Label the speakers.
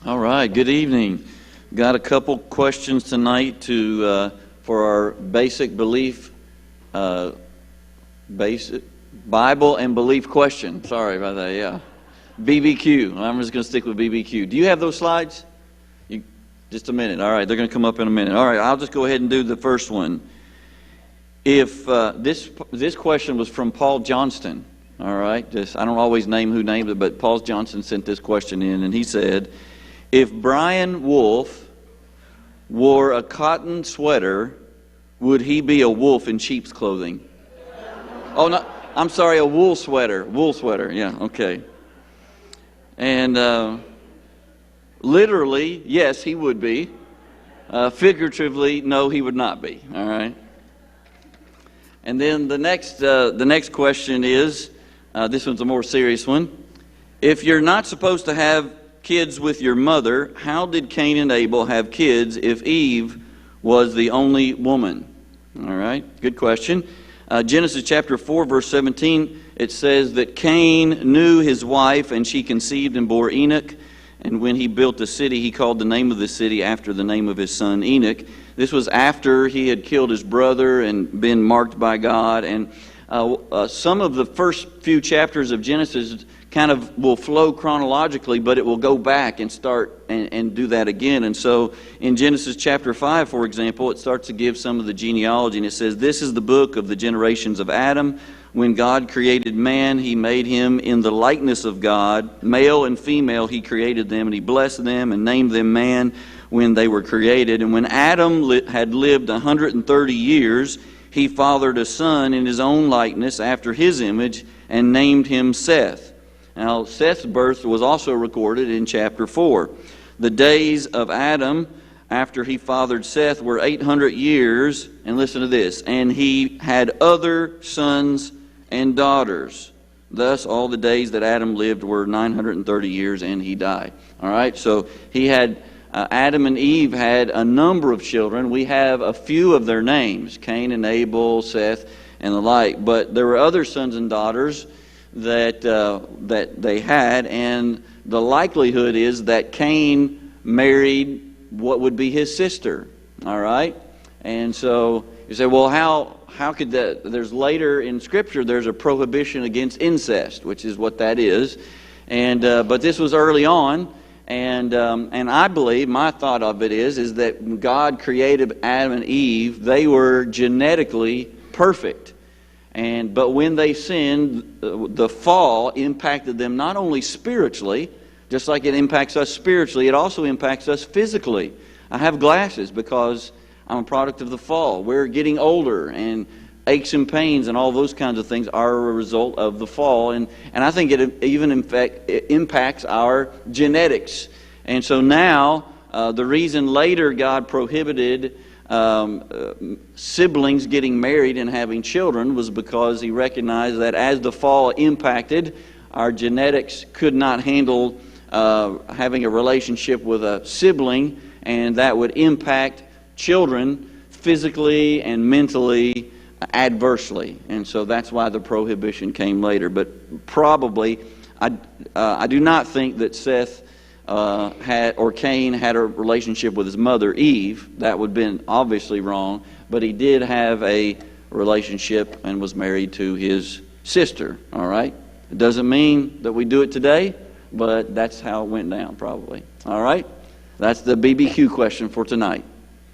Speaker 1: All right, good evening. Got a couple questions tonight for our basic belief, basic Bible and belief question. Sorry about that, yeah. BBQ. I'm just going to stick with BBQ. Do you have those slides? Just a minute. All right, they're going to come up in a minute. All right, I'll just go ahead and do the first one. If this question was from Paul Johnston, all right, I don't always name who named it, but Paul Johnston sent this question in, and he said, if Brian Wolf wore a cotton sweater, would he be a wolf in sheep's clothing? Oh, no, I'm sorry, a wool sweater. Wool sweater, yeah, okay. And literally, yes, he would be. Figuratively, no, he would not be, all right? And then the next question is, this one's a more serious one. If you're not supposed to have kids with your mother, how did Cain and Abel have kids if Eve was the only woman? All right, good question. Genesis chapter 4, verse 17, it says that Cain knew his wife, and she conceived and bore Enoch. And when he built a city, he called the name of the city after the name of his son Enoch. This was after he had killed his brother and been marked by God. And some of the first few chapters of Genesis kind of will flow chronologically, but it will go back and start and do that again. And so in Genesis chapter 5, for example, it starts to give some of the genealogy. And it says, this is the book of the generations of Adam. When God created man, he made him in the likeness of God. Male and female, he created them, and he blessed them and named them man when they were created. And when Adam had lived 130 years, he fathered a son in his own likeness after his image and named him Seth. Now, Seth's birth was also recorded in chapter 4. The days of Adam after he fathered Seth were 800 years, and listen to this, and he had other sons and daughters. Thus, all the days that Adam lived were 930 years, and he died. All right, so he had, Adam and Eve had a number of children. We have a few of their names, Cain and Abel, Seth, and the like. But there were other sons and daughters that they had, and the likelihood is that Cain married what would be his sister. All right, and so you say, well, how could that? There's later in Scripture, there's a prohibition against incest, which is what that is, and but this was early on, and I believe my thought of it is that when God created Adam and Eve, they were genetically perfect. But when they sinned, the fall impacted them not only spiritually, just like it impacts us spiritually, it also impacts us physically. I have glasses because I'm a product of the fall. We're getting older, and aches and pains and all those kinds of things are a result of the fall. And I think it even it impacts our genetics. And so now, the reason later God prohibited siblings getting married and having children was because he recognized that as the fall impacted, our genetics could not handle having a relationship with a sibling, and that would impact children physically and mentally adversely. And so that's why the prohibition came later. But probably, I do not think that Seth Cain had a relationship with his mother Eve. That would have been obviously wrong, but he did have a relationship and was married to his sister. All right, it doesn't mean that we do it today, but that's how it went down probably. All right, that's the BBQ question for tonight.